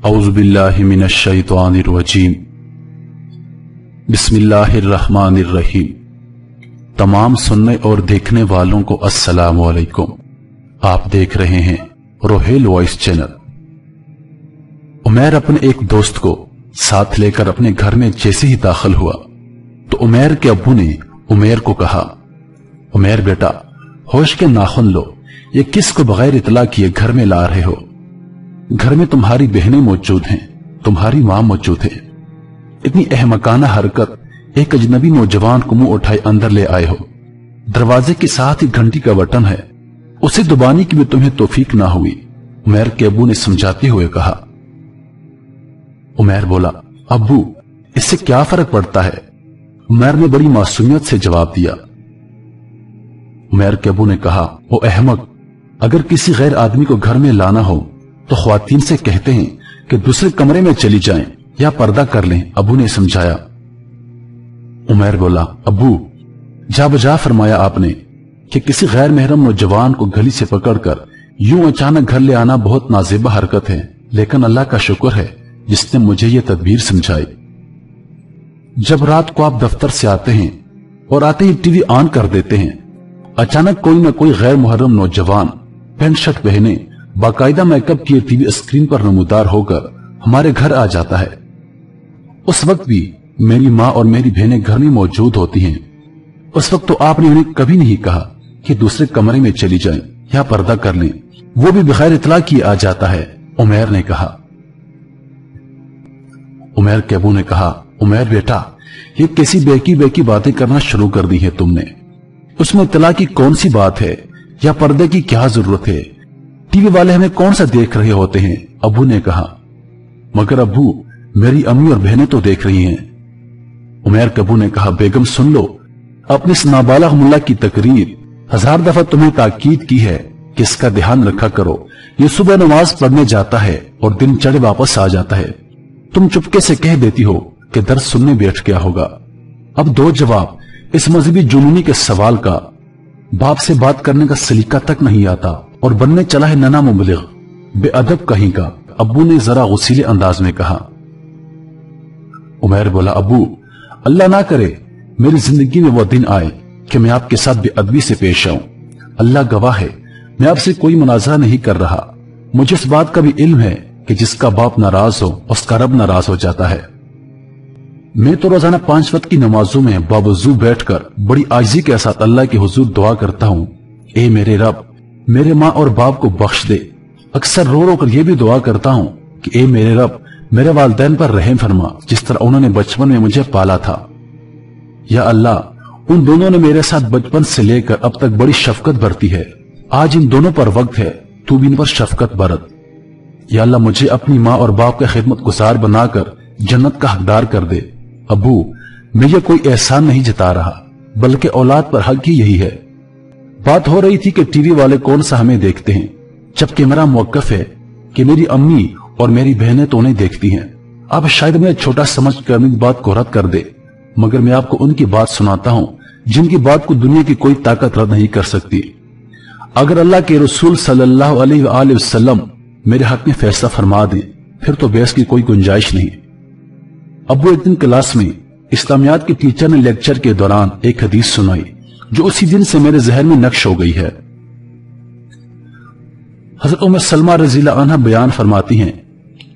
औज़ु बिल्लाहि मिनश शैतानिर रजीम। बिस्मिल्लाहिर्रहमानिर रहीम। तमाम सुनने और देखने वालों को अस्सलामु अलैकुम। आप देख रहे हैं रोहेल वॉइस चैनल। उमैर अपने एक दोस्त को साथ लेकर अपने घर में जैसे ही दाखिल हुआ तो उमैर के अब्बू ने उमैर को कहा, उमैर बेटा, होश के नाखून लो, ये किसको बगैर इतला किए घर में ला रहे हो? घर में तुम्हारी बहनें मौजूद हैं, तुम्हारी मां मौजूद है। इतनी अहमकाना हरकत एक अजनबी नौजवान को मुंह उठाए अंदर ले आए हो। दरवाजे के साथ ही घंटी का बटन है, उसे दबाने की भी तुम्हें तौफीक ना हुई। उमैर के अब्बू ने समझाते हुए कहा। उमैर बोला, अब्बू, इससे क्या फर्क पड़ता है? उमैर ने बड़ी मासूमियत से जवाब दिया। उमैर के अब्बू ने कहा, ओ अहमक, अगर किसी गैर आदमी को घर में लाना हो तो ख्वातीन से कहते हैं कि दूसरे कमरे में चली जाएं या पर्दा कर लें। अबू ने समझाया। उमैर बोला, अब्बू, जा बजा फरमाया आपने कि किसी गैर महरम नौजवान को गली से पकड़कर यूं अचानक घर ले आना बहुत नाजेबा हरकत है, लेकिन अल्लाह का शुक्र है जिसने मुझे ये तदबीर समझाई। जब रात को आप दफ्तर से आते हैं और आते ही टीवी ऑन कर देते हैं, अचानक कोई न कोई गैर मुहर्रम नौजवान पैंट शर्ट पहने बाकायदा मेकअप किए टीवी स्क्रीन पर नमूदार होकर हमारे घर आ जाता है। उस वक्त भी मेरी माँ और मेरी बहनें घर में मौजूद होती हैं। उस वक्त तो आपने उन्हें कभी नहीं कहा कि दूसरे कमरे में चली जाएं या पर्दा कर लें, वो भी बगैर इतला किए आ जाता है। उमैर ने कहा। उमैर के अबू ने कहा, उमैर बेटा, ये कैसी बेकी बेकी बातें करना शुरू कर दी है तुमने? उसमें इतला की कौन सी बात है या पर्दे की क्या जरूरत है? टीवी वाले हमें कौन सा देख रहे होते हैं? अबू ने कहा। मगर अबू, मेरी अम्मी और बहनें तो देख रही हैं। उमैर के अबू ने कहा, बेगम सुन लो, अपने इस नाबालग मुल्ला की तकरीर 1000 दफा तुम्हें ताकीद की है कि इसका ध्यान रखा करो। ये सुबह नमाज पढ़ने जाता है और दिन चढ़े वापस आ जाता है। तुम चुपके से कह देती हो कि दर्स सुनने बैठ गया होगा। अब दो जवाब इस मजहबी जुनूनी के सवाल का। बाप से बात करने का सलीका तक नहीं आता और बनने चला है नना मुबलिग, बेअदब कहीं का। अब्बू ने जरा गुस्सीले अंदाज में कहा। उमैर बोला, अब्बू, अल्लाह ना करे मेरी जिंदगी में वो दिन आए कि मैं आपके साथ बेअदबी से पेश आऊं। अल्लाह गवाह है, मैं आपसे कोई मुनाजरा नहीं कर रहा। मुझे इस बात का भी इल्म है कि जिसका बाप नाराज हो उसका रब नाराज हो जाता है। मैं तो रोजाना 5 वक्त की नमाजों में बावजूद बैठकर बड़ी आजिज़ी के साथ अल्लाह के हुजूर दुआ करता हूँ, ए मेरे रब, मेरे माँ और बाप को बख्श दे। अक्सर रो रो कर यह भी दुआ करता हूँ कि ए मेरे रब, मेरे वालिदैन पर रहम फरमा, जिस तरह उन्होंने बचपन में मुझे पाला था। या अल्लाह, उन दोनों ने मेरे साथ बचपन से लेकर अब तक बड़ी शफकत बरती है। आज इन दोनों पर वक्त है, तू भी इन पर शफकत बरत। या अल्लाह, मुझे अपनी माँ और बाप का खिदमत गुजार बनाकर जन्नत का हकदार कर दे। अबू, मैं ये कोई एहसान नहीं जता रहा, बल्कि औलाद पर हक ही यही है। बात हो रही थी कि टीवी वाले कौन सा हमें देखते हैं, जबकि मेरा मौकफ है कि मेरी अम्मी और मेरी बहनें तो उन्हें देखती हैं। आप शायद मैं छोटा समझ कर मेरी बात को रद्द कर दे, मगर मैं आपको उनकी बात सुनाता हूं जिनकी बात को दुनिया की कोई ताकत रद्द नहीं कर सकती। अगर अल्लाह के रसूल सल्लल्लाहु अलैहि वसल्लम मेरे हक में फैसला फरमा दें, फिर तो बहस की कोई गुंजाइश नहीं। अबू, एक दिन क्लास में इस्लामियात के टीचर ने लेक्चर के दौरान एक हदीस सुनाई जो उसी दिन से मेरे जहन में नक्श हो गई है। हजरत उम्मे सलमा रज़ियल्लाहु अन्हा बयान फरमाती हैं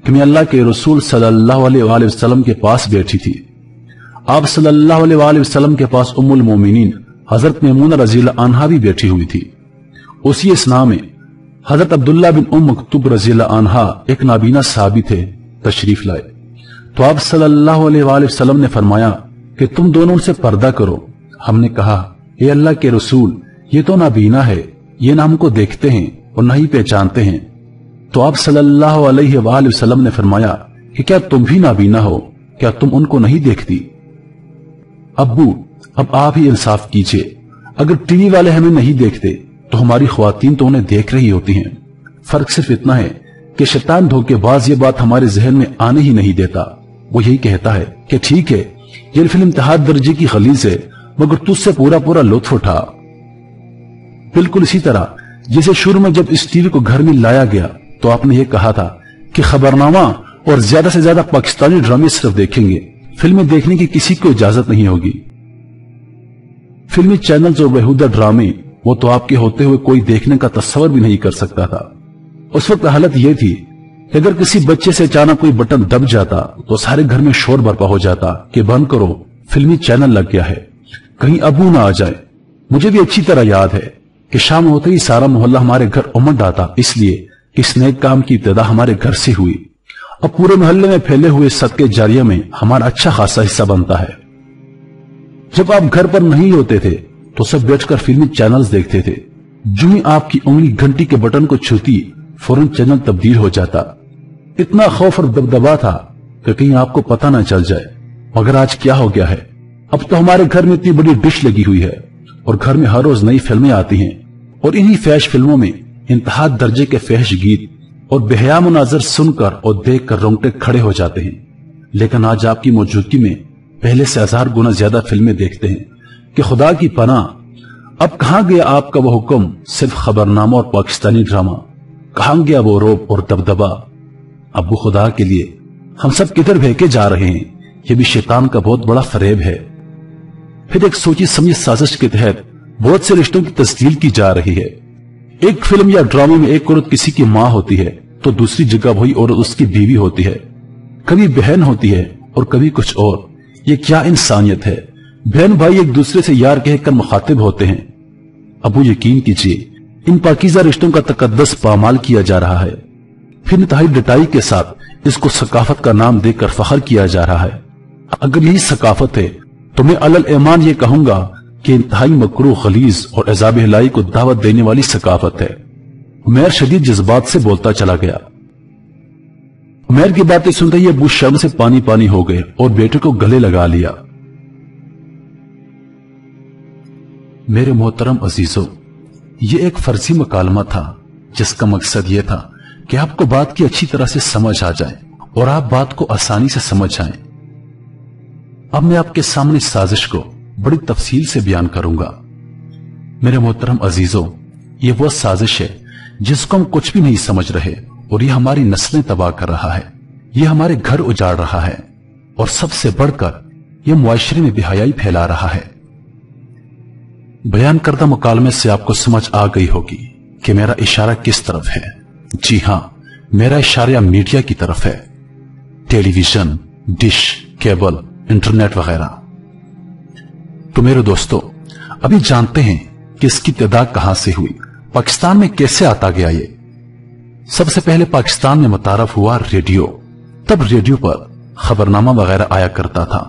कि मैं अल्लाह के रसूल सल्लल्लाहु अलैहि वसल्लम के पास बैठी थी। आप सल्लल्लाहु अलैहि वसल्लम के पास उम्मुल मोमिनीन हजरत मैमूना रज़ियल्लाहु अन्हा भी बैठी हुई थी। उसी स्ना में हजरत अब्दुल्ला बिन उम्म मक्तूब रज़ियल्लाहु अन्हा एक नाबीना साहबी थे, तशरीफ लाए। तो आप सल्लल्लाहु अलैहि वसल्लम ने फरमाया कि तुम दोनों उनसे पर्दा करो। हमने कहा, ए अल्लाह के रसूल, ये तो नाबीना है, ये ना हमको देखते हैं और न ही पहचानते हैं। तो आप सल्लल्लाहु अलैहि वसल्लम ने फरमाया कि क्या तुम भी नाबीना हो? क्या तुम उनको नहीं देखती? अब्बू, अब आप ही इंसाफ कीजिए। अगर टीवी वाले हमें नहीं देखते तो हमारी ख्वातीन तो उन्हें देख रही होती हैं। फर्क सिर्फ इतना है कि शैतान धोखेबाज ये बात हमारे जहन में आने ही नहीं देता। वो यही कहता है कि ठीक है, ये फिल्म इंतहा दर्जे की खलीज है, मगर तुझसे पूरा पूरा लुत्फ उठा। बिल्कुल इसी तरह जैसे शुरू में जब इस टीवी को घर में लाया गया तो आपने ये कहा था कि खबरनामा और ज्यादा से ज्यादा पाकिस्तानी ड्रामे सिर्फ देखेंगे। फिल्में देखने की किसी को इजाजत नहीं होगी। फिल्मी चैनल्स और बेहुदा ड्रामे वो तो आपके होते हुए कोई देखने का तस्वर भी नहीं कर सकता था। उस वक्त हालत ये थी कि अगर किसी बच्चे से अचानक कोई बटन दब जाता तो सारे घर में शोर बरपा हो जाता कि बंद करो, फिल्मी चैनल लग गया है, कहीं अबू ना आ जाए। मुझे भी अच्छी तरह याद है कि शाम होते ही सारा मोहल्ला हमारे घर उमड़ आता, इसलिए कि इस नेक काम की इब्तिदा हमारे घर से हुई। अब पूरे मोहल्ले में फैले हुए सदके जारिया में हमारा अच्छा खासा हिस्सा बनता है। जब आप घर पर नहीं होते थे तो सब बैठकर फिल्मी चैनल्स देखते थे। जो ही आपकी उंगली घंटी के बटन को छूती फौरन चैनल तब्दील हो जाता। इतना खौफ और दबदबा था कि कहीं आपको पता न चल जाए। मगर आज क्या हो गया है, अब तो हमारे घर में इतनी बड़ी डिश लगी हुई है और घर में हर रोज नई फिल्में आती हैं और इन्हीं फैश फिल्मों में इंतहा दर्जे के फैश गीत और बेहया मुनाजर सुनकर और देखकर रोंगटे खड़े हो जाते हैं। लेकिन आज आपकी मौजूदगी में पहले से 1000 गुना ज्यादा फिल्में देखते हैं कि खुदा की पनाह अब कहां गया आपका वो हुक्म सिर्फ खबरनामा और पाकिस्तानी ड्रामा, कहां गया वो रोब और दबदबा। अबू खुदा के लिए हम सब किधर फेंके जा रहे हैं, ये भी शैतान का बहुत बड़ा फरेब है। फिर एक सोची समझी साजिश के तहत बहुत से रिश्तों की तस्दील की जा रही है। एक फिल्म या ड्रामे में एक औरत किसी की माँ होती है तो दूसरी जगह वही औरत उसकी बीवी होती है, कभी बहन होती है और कभी कुछ और। ये क्या इंसानियत है। बहन भाई एक दूसरे से यार कहकर मुखातिब होते हैं। अबू यकीन कीजिए इन पाकीज़ा रिश्तों का तकद्दस पामाल किया जा रहा है। फिर इंतहाई डटाई के साथ इसको सकाफत का नाम देकर फख्र किया जा रहा है। अगर यही सकाफत है तो मैं अलल ईमान ये कहूंगा कि इंतहाई मकरूह खलीज और अज़ाब हिलाई को दावत देने वाली सकाफत है। उमैर शदीद जज्बात से बोलता चला गया। उमैर की बातें सुनते ही अबू शर्म से पानी पानी हो गए और बेटे को गले लगा लिया। मेरे मोहतरम अजीजों, ये एक फर्जी मुकालमा था जिसका मकसद ये था कि आपको बात की अच्छी तरह से समझ आ जाए और आप बात को आसानी से समझ आए। अब मैं आपके सामने साजिश को बड़ी तफसील से बयान करूंगा। मेरे मोहतरम अजीजों, ये वो साजिश है जिसको हम कुछ भी नहीं समझ रहे और ये हमारी नस्लें तबाह कर रहा है, ये हमारे घर उजाड़ रहा है और सबसे बढ़कर ये मुआशरे में बेहयाई फैला रहा है। बयान करदा मुकालमे से आपको समझ आ गई होगी कि मेरा इशारा किस तरफ है। जी हां, मेरा इशारा मीडिया की तरफ है। टेलीविजन, डिश, केबल, इंटरनेट वगैरह। तो मेरे दोस्तों, अभी जानते हैं कि इसकी इब्तिदा कहां से हुई, पाकिस्तान में कैसे आता गया। ये सबसे पहले पाकिस्तान में मुतारफ हुआ रेडियो। तब रेडियो पर खबरनामा वगैरह आया करता था,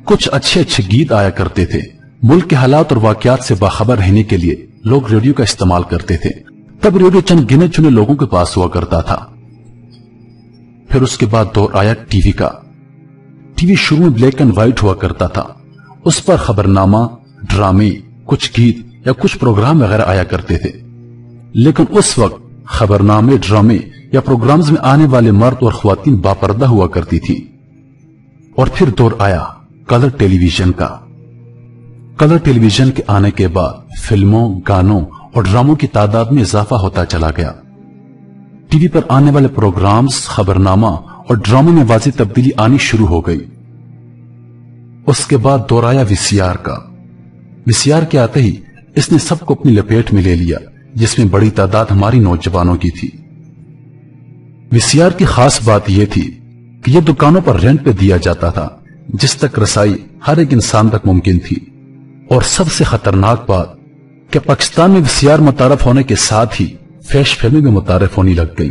कुछ अच्छे अच्छे गीत आया करते थे। मुल्क के हालात और वाकयात से बाखबर रहने के लिए लोग रेडियो का इस्तेमाल करते थे। तब रेडियो चंद गिने चुने लोगों के पास हुआ करता था। फिर उसके बाद दौर आया टीवी का। टीवी शुरू में ब्लैक एंड व्हाइट हुआ करता था, उस पर खबरनामा, ड्रामे, कुछ गीत या कुछ प्रोग्राम वगैरह आया करते थे। लेकिन उस वक्त खबरनामे, ड्रामे या प्रोग्राम्स में आने वाले मर्द और ख्वातीन बापर्दा हुआ करती थी। और फिर दौर आया कलर टेलीविजन का। कलर टेलीविजन के आने के बाद फिल्मों, गानों और ड्रामों की तादाद में इजाफा होता चला गया। टीवी पर आने वाले प्रोग्राम्स, खबरनामा और ड्रामों में वाज़ेह तब्दीली आनी शुरू हो गई। उसके बाद दौर आया वीसीआर का। वीसीआर के आते ही इसने सबको अपनी लपेट में ले लिया, जिसमें बड़ी तादाद हमारी नौजवानों की थी। वीसीआर की खास बात यह थी कि यह दुकानों पर रेंट पे दिया जाता था, जिस तक रसाई हर एक इंसान तक मुमकिन थी। और सबसे खतरनाक बात कि पाकिस्तान में वीसीआर मुतारफ होने के साथ ही फैश फिल्में भी मुतारफ होने लग गई,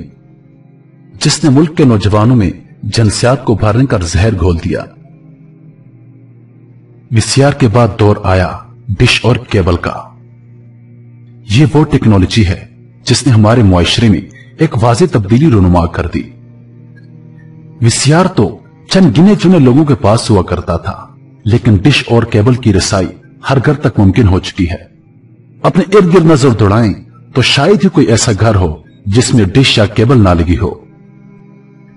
जिसने मुल्क के नौजवानों में जनसियात को उभारने का जहर घोल दिया। वीसीआर के बाद दौर आया डिश और केबल का। ये वो टेक्नोलॉजी है जिसने हमारे मुआशरे में एक वाज़ेह तब्दीली रुनुमा कर दी। वीसीआर तो चंद गिने चुने लोगों के पास हुआ करता था, लेकिन डिश और केबल की रसाई हर घर तक मुमकिन हो चुकी है। अपने इर्द गिर्द नजर दौड़ाएं तो शायद ही कोई ऐसा घर हो जिसमें डिश या केबल ना लगी हो।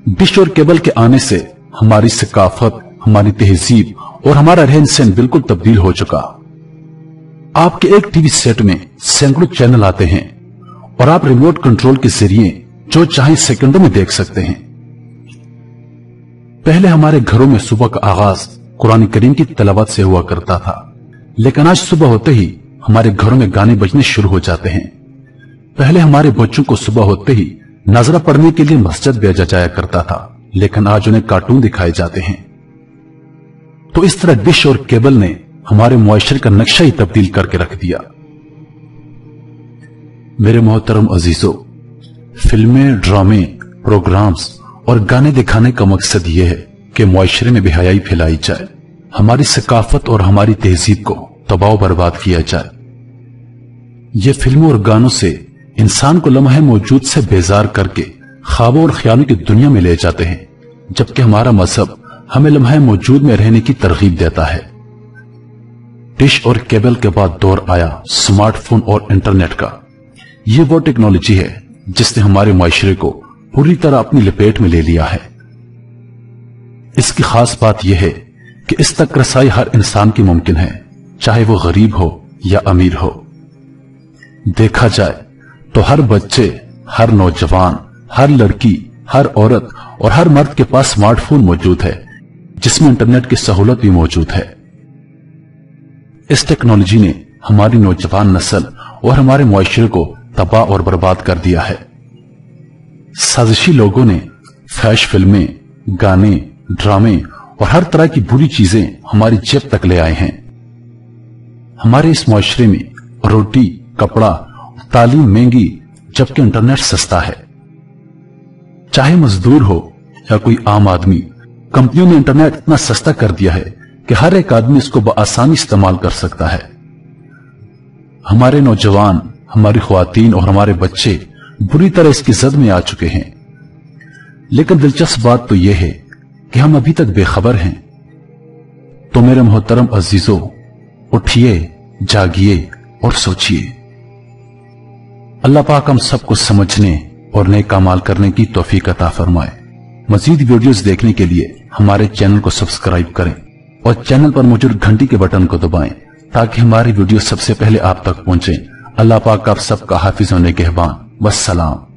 डिश और केबल के आने से हमारी सकाफत, हमारी तहजीब और हमारा रहन सहन बिल्कुल तब्दील हो चुका। आपके एक टीवी सेट में सैकड़ों चैनल आते हैं और आप रिमोट कंट्रोल के जरिए जो चाहे सेकंडों में देख सकते हैं। पहले हमारे घरों में सुबह का आगाज कुरान करीम की तिलावत से हुआ करता था, लेकिन आज सुबह होते ही हमारे घरों में गाने बजने शुरू हो जाते हैं। पहले हमारे बच्चों को सुबह होते ही नजरा पढ़ने के लिए मस्जिद भेजा जाया करता था, लेकिन आज उन्हें कार्टून दिखाए जाते हैं। तो इस तरह डिश और केबल ने हमारे मुआशरे का नक्शा ही तब्दील करके रख दिया। मेरे मोहतरम अजीजों, फिल्में, ड्रामे, प्रोग्राम्स और गाने दिखाने का मकसद यह है कि मुआशरे में बेहयाई फैलाई जाए, हमारी सकाफत और हमारी तहजीब को तबाह बर्बाद किया जाए। ये फिल्मों और गानों से इंसान को लम्हे मौजूद से बेजार करके ख्वाबों और ख्यालों की दुनिया में ले जाते हैं, जबकि हमारा मजहब हमें लम्हे मौजूद में रहने की तरगीब देता है। डिश और केबल के बाद दौर आया स्मार्टफोन और इंटरनेट का। ये वो टेक्नोलॉजी है जिसने हमारे मुआशरे को पूरी तरह अपनी लपेट में ले लिया है। इसकी खास बात यह है कि इस तक रसाई हर इंसान की मुमकिन है, चाहे वो गरीब हो या अमीर हो। देखा जाए तो हर बच्चे, हर नौजवान, हर लड़की, हर औरत और हर मर्द के पास स्मार्टफोन मौजूद है, जिसमें इंटरनेट की सहूलत भी मौजूद है। इस टेक्नोलॉजी ने हमारी नौजवान नस्ल और हमारे मुआशरे को तबाह और बर्बाद कर दिया है। साजिशी लोगों ने फैश फिल्में, गाने, ड्रामे और हर तरह की बुरी चीजें हमारी जेब तक ले आए हैं। हमारे इस मुआशरे में रोटी, कपड़ा, तालीम महंगी, जबकि इंटरनेट सस्ता है। चाहे मजदूर हो या कोई आम आदमी, कंपनियों ने इंटरनेट इतना सस्ता कर दिया है कि हर एक आदमी इसको बआसानी इस्तेमाल कर सकता है। हमारे नौजवान, हमारी ख्वातीन और हमारे बच्चे बुरी तरह इसकी जद में आ चुके हैं। लेकिन दिलचस्प बात तो यह है कि हम अभी तक बेखबर हैं। तो मेरे मोहतरम अजीजों, उठिए, जागिए और सोचिए। अल्लाह पाक हम सबको समझने और नेक अमाल करने की तौफीक अता फरमाए। मजीद वीडियोस देखने के लिए हमारे चैनल को सब्सक्राइब करें और चैनल पर मौजूद घंटी के बटन को दबाएं, ताकि हमारी वीडियो सबसे पहले आप तक पहुंचे। अल्लाह पाक आप सबका हाफिज और निगहबान। वस्सलाम।